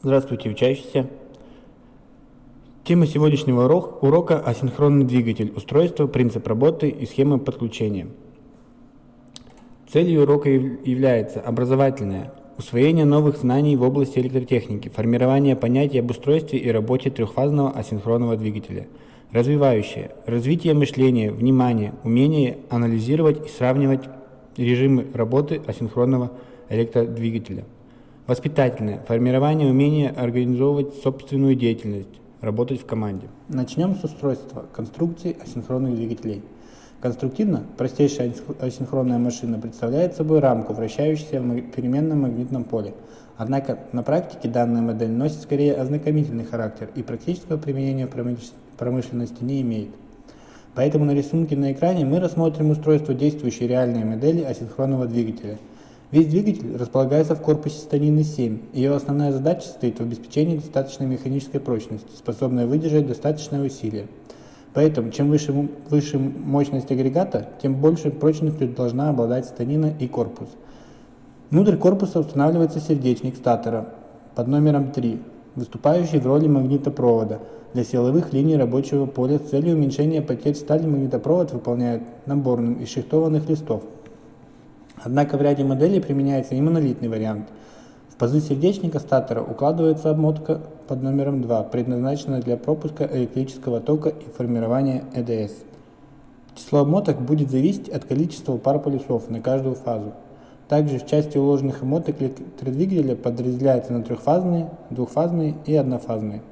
Здравствуйте, учащиеся! Тема сегодняшнего урока – асинхронный двигатель, устройство, принцип работы и схема подключения. Целью урока является образовательное усвоение новых знаний в области электротехники, формирование понятий об устройстве и работе трехфазного асинхронного двигателя, развивающее развитие мышления, внимания, умение анализировать и сравнивать режимы работы асинхронного электродвигателя. Воспитательное – формирование умения организовывать собственную деятельность, работать в команде. Начнем с устройства конструкции асинхронных двигателей. Конструктивно простейшая асинхронная машина представляет собой рамку, вращающуюся в переменном магнитном поле. Однако на практике данная модель носит скорее ознакомительный характер и практического применения в промышленности не имеет. Поэтому на рисунке на экране мы рассмотрим устройство действующей реальной модели асинхронного двигателя. Весь двигатель располагается в корпусе станины 7. Ее основная задача состоит в обеспечении достаточной механической прочности, способной выдержать достаточное усилие. Поэтому, чем выше мощность агрегата, тем больше прочностью должна обладать станина и корпус. Внутрь корпуса устанавливается сердечник статора под номером 3, выступающий в роли магнитопровода для силовых линий рабочего поля с целью уменьшения потерь стали. Магнитопровод выполняет наборным из шихтованных листов. Однако в ряде моделей применяется и монолитный вариант. В пазы сердечника статора укладывается обмотка под номером 2, предназначенная для пропуска электрического тока и формирования ЭДС. Число обмоток будет зависеть от количества пар полюсов на каждую фазу. Также в части уложенных обмоток электродвигателя подразделяются на трехфазные, двухфазные и однофазные.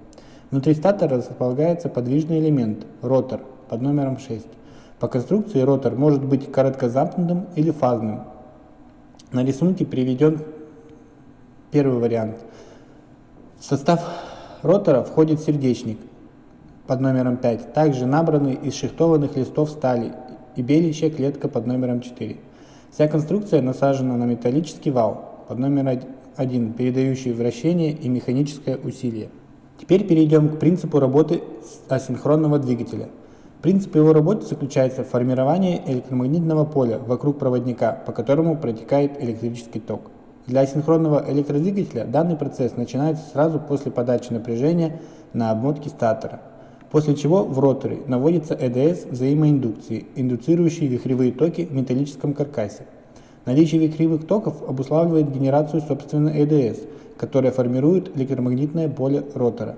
Внутри статора располагается подвижный элемент – ротор под номером 6. По конструкции ротор может быть короткозамкнутым или фазным. На рисунке приведен первый вариант. В состав ротора входит сердечник под номером 5, также набранный из шихтованных листов стали и белящая клетка под номером 4. Вся конструкция насажена на металлический вал под номером 1, передающий вращение и механическое усилие. Теперь перейдем к принципу работы асинхронного двигателя. Принцип его работы заключается в формировании электромагнитного поля вокруг проводника, по которому протекает электрический ток. Для асинхронного электродвигателя данный процесс начинается сразу после подачи напряжения на обмотки статора, после чего в роторе наводится ЭДС взаимоиндукции, индуцирующие вихревые токи в металлическом каркасе. Наличие вихревых токов обуславливает генерацию собственной ЭДС, которая формирует электромагнитное поле ротора.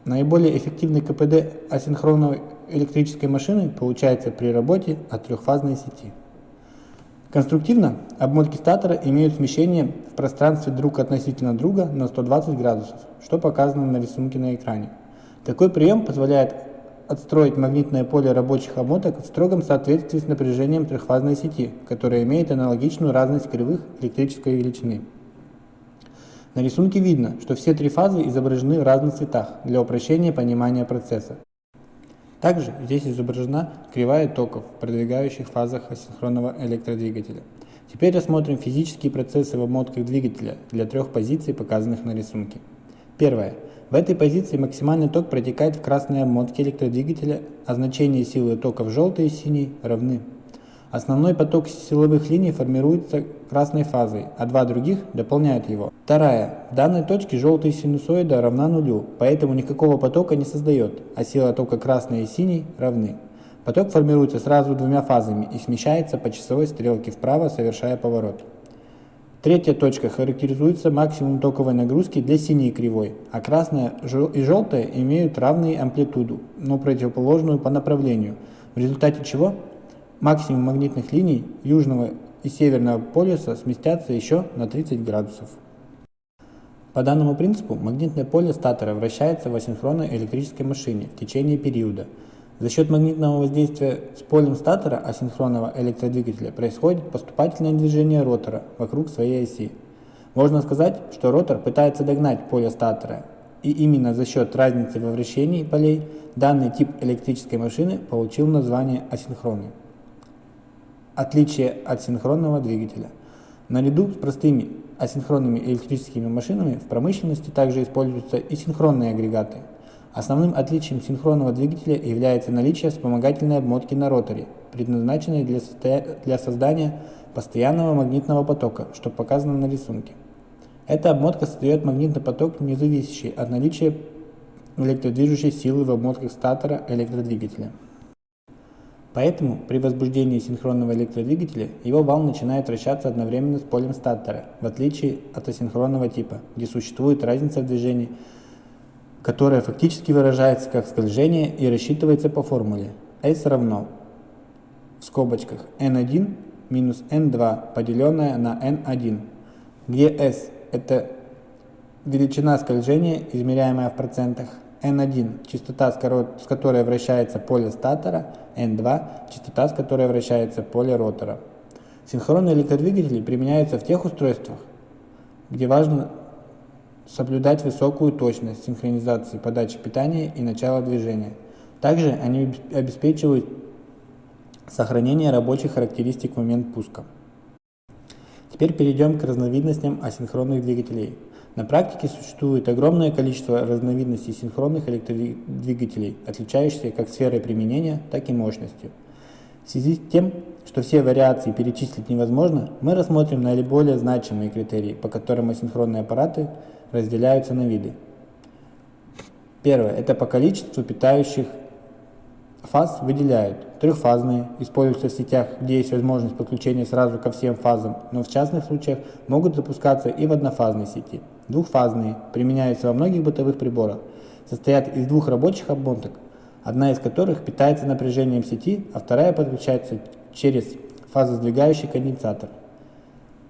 Наиболее эффективный КПД асинхронной электрической машины получается при работе от трехфазной сети. Конструктивно обмотки статора имеют смещение в пространстве друг относительно друга на 120 градусов, что показано на рисунке на экране. Такой прием позволяет отстроить магнитное поле рабочих обмоток в строгом соответствии с напряжением трехфазной сети, которая имеет аналогичную разность кривых электрической величины. На рисунке видно, что все три фазы изображены в разных цветах для упрощения понимания процесса. Также здесь изображена кривая токов в продвигающих фазах асинхронного электродвигателя. Теперь рассмотрим физические процессы в обмотках двигателя для трех позиций, показанных на рисунке. Первое. В этой позиции максимальный ток протекает в красной обмотке электродвигателя, а значения силы тока в желтой и синей равны. Основной поток силовых линий формируется красной фазой, а два других дополняют его. Вторая. В данной точке желтая синусоида равна нулю, поэтому никакого потока не создает, а сила тока красной и синей равны. Поток формируется сразу двумя фазами и смещается по часовой стрелке вправо, совершая поворот. Третья точка характеризуется максимум токовой нагрузки для синей кривой, а красная и желтая имеют равную амплитуду, но противоположную по направлению, в результате чего максимум магнитных линий южного и северного полюса сместятся еще на 30 градусов. По данному принципу магнитное поле статора вращается в асинхронной электрической машине в течение периода. За счет магнитного воздействия с полем статора асинхронного электродвигателя происходит поступательное движение ротора вокруг своей оси. Можно сказать, что ротор пытается догнать поле статора, и именно за счет разницы во вращении полей данный тип электрической машины получил название асинхронный. Отличие от синхронного двигателя. Наряду с простыми асинхронными электрическими машинами в промышленности также используются и синхронные агрегаты. Основным отличием синхронного двигателя является наличие вспомогательной обмотки на роторе, предназначенной для создания постоянного магнитного потока, что показано на рисунке. Эта обмотка создает магнитный поток, не зависящий от наличия электродвижущей силы в обмотках статора электродвигателя. Поэтому при возбуждении синхронного электродвигателя его вал начинает вращаться одновременно с полем статора, в отличие от асинхронного типа, где существует разница в движении, которая фактически выражается как скольжение и рассчитывается по формуле S равно в скобочках n1 минус n2 поделенное на n1, где S это величина скольжения, измеряемая в процентах, n1 – частота, с которой вращается поле статора, n2 – частота, с которой вращается поле ротора. Синхронные электродвигатели применяются в тех устройствах, где важно соблюдать высокую точность синхронизации подачи питания и начала движения. Также они обеспечивают сохранение рабочих характеристик в момент пуска. Теперь перейдем к разновидностям асинхронных двигателей. На практике существует огромное количество разновидностей синхронных электродвигателей, отличающихся как сферой применения, так и мощностью. В связи с тем, что все вариации перечислить невозможно, мы рассмотрим наиболее значимые критерии, по которым асинхронные аппараты разделяются на виды. Первое – это по количеству питающих фаз выделяют. Трехфазные используются в сетях, где есть возможность подключения сразу ко всем фазам, но в частных случаях могут запускаться и в однофазной сети. Двухфазные применяются во многих бытовых приборах, состоят из двух рабочих обмоток, одна из которых питается напряжением сети, а вторая подключается через фазосдвигающий конденсатор.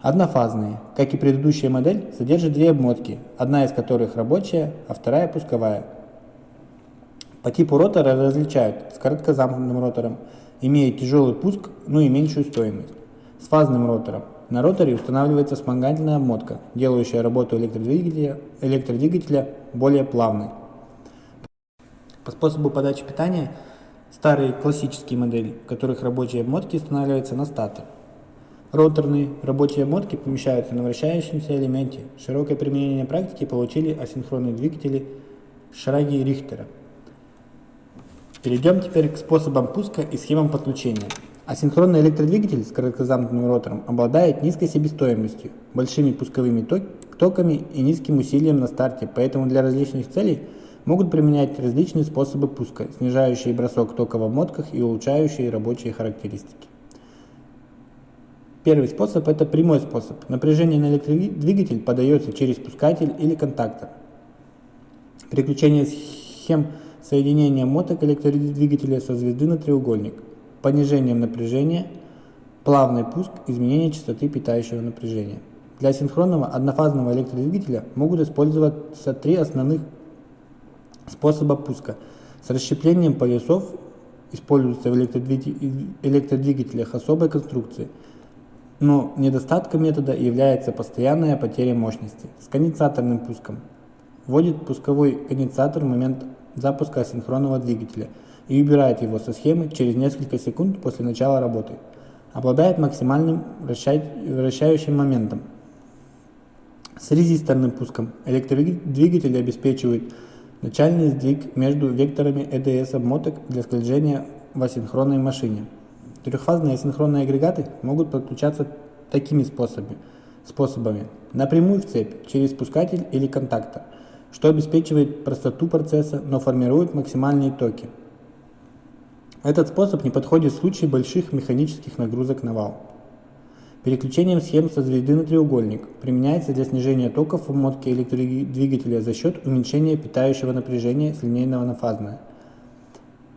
Однофазные, как и предыдущая модель, содержат две обмотки, одна из которых рабочая, а вторая пусковая. По типу ротора различают с короткозамкнутым ротором, имея тяжелый пуск, но и меньшую стоимость. С фазным ротором. На роторе устанавливается вспомогательная обмотка, делающая работу электродвигателя более плавной. По способу подачи питания старые классические модели, в которых рабочие обмотки устанавливаются на статор. Роторные рабочие обмотки помещаются на вращающемся элементе. Широкое применение на практике получили асинхронные двигатели Шраги-Рихтера. Перейдем теперь к способам пуска и схемам подключения. Асинхронный электродвигатель с короткозамкнутым ротором обладает низкой себестоимостью, большими пусковыми токами и низким усилием на старте, поэтому для различных целей могут применять различные способы пуска, снижающие бросок тока в обмотках и улучшающие рабочие характеристики. Первый способ – это прямой способ. Напряжение на электродвигатель подается через пускатель или контактор. Переключение схем соединения моток электродвигателя со звезды на треугольник. Понижением напряжения, плавный пуск, изменение частоты питающего напряжения. Для синхронного однофазного электродвигателя могут использоваться три основных способа пуска. С расщеплением полюсов используются в электродвигателях особой конструкции, но недостатком метода является постоянная потеря мощности. С конденсаторным пуском вводит пусковой конденсатор в момент запуска асинхронного двигателя и убирает его со схемы через несколько секунд после начала работы. Обладает максимальным вращающим моментом. С резисторным пуском электродвигатель обеспечивает начальный сдвиг между векторами ЭДС обмоток для скольжения в асинхронной машине. Трехфазные асинхронные агрегаты могут подключаться такими способами. Напрямую в цепь, через пускатель или контактор, что обеспечивает простоту процесса, но формирует максимальные токи. Этот способ не подходит в случае больших механических нагрузок на вал. Переключением схем со звезды на треугольник применяется для снижения токов в обмотке электродвигателя за счет уменьшения питающего напряжения с линейного на фазное.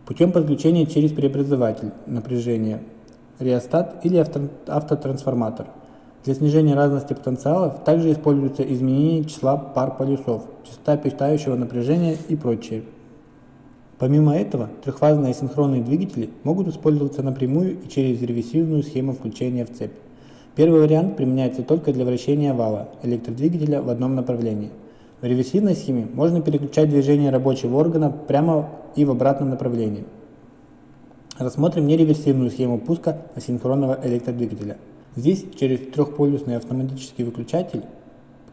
Путем подключения через преобразователь напряжения, реостат или автотрансформатор. Для снижения разности потенциалов также используется изменение числа пар полюсов, частота питающего напряжения и прочее. Помимо этого, трехфазные асинхронные двигатели могут использоваться напрямую и через реверсивную схему включения в цепь. Первый вариант применяется только для вращения вала электродвигателя в одном направлении. В реверсивной схеме можно переключать движение рабочего органа прямо и в обратном направлении. Рассмотрим нереверсивную схему пуска асинхронного электродвигателя. Здесь через трехполюсный автоматический выключатель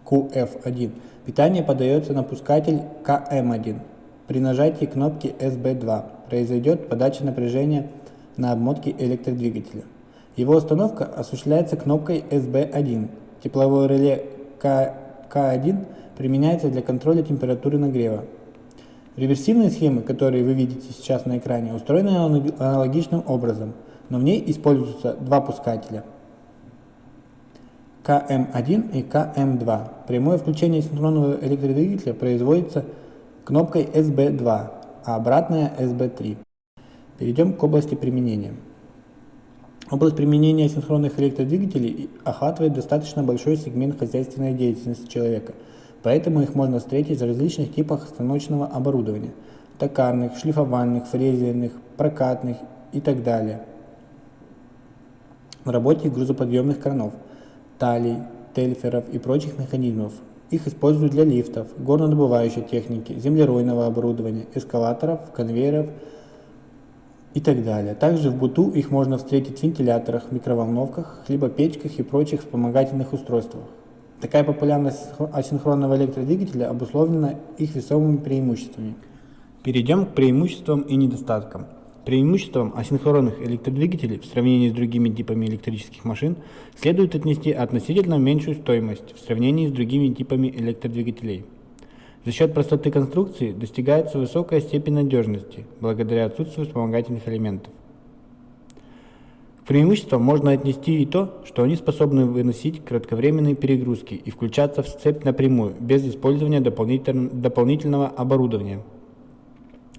QF1 питание подается на пускатель KM1. При нажатии кнопки SB2 произойдет подача напряжения на обмотке электродвигателя. Его установка осуществляется кнопкой SB1. Тепловое реле К1 применяется для контроля температуры нагрева. Реверсивные схемы, которые вы видите сейчас на экране, устроены аналогичным образом, но в ней используются два пускателя КМ1 и КМ2. Прямое включение синхронного электродвигателя производится кнопкой SB2, а обратное SB3. Перейдем к области применения. Область применения синхронных электродвигателей охватывает достаточно большой сегмент хозяйственной деятельности человека, поэтому их можно встретить в различных типах станочного оборудования – токарных, шлифовальных, фрезерных, прокатных и так далее. В работе грузоподъемных кранов, талий, тельферов и прочих механизмов. Их используют для лифтов, горнодобывающей техники, землеройного оборудования, эскалаторов, конвейеров и так далее. Также в быту их можно встретить в вентиляторах, микроволновках, хлебопечках и прочих вспомогательных устройствах. Такая популярность асинхронного электродвигателя обусловлена их весомыми преимуществами. Перейдем к преимуществам и недостаткам. Преимуществом асинхронных электродвигателей в сравнении с другими типами электрических машин следует отнести относительно меньшую стоимость в сравнении с другими типами электродвигателей. За счет простоты конструкции достигается высокая степень надежности, благодаря отсутствию вспомогательных элементов. К преимуществам можно отнести и то, что они способны выносить кратковременные перегрузки и включаться в цепь напрямую, без использования дополнительного оборудования.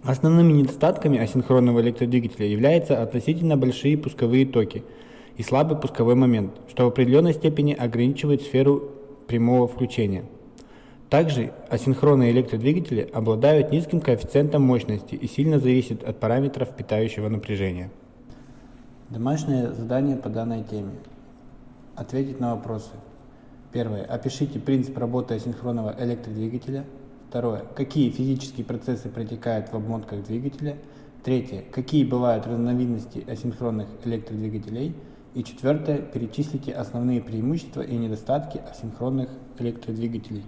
Основными недостатками асинхронного электродвигателя являются относительно большие пусковые токи и слабый пусковой момент, что в определенной степени ограничивает сферу прямого включения. Также асинхронные электродвигатели обладают низким коэффициентом мощности и сильно зависят от параметров питающего напряжения. Домашнее задание по данной теме. Ответить на вопросы. Первое. Опишите принцип работы асинхронного электродвигателя. Второе. Какие физические процессы протекают в обмотках двигателя. Третье. Какие бывают разновидности асинхронных электродвигателей. И четвертое. Перечислите основные преимущества и недостатки асинхронных электродвигателей.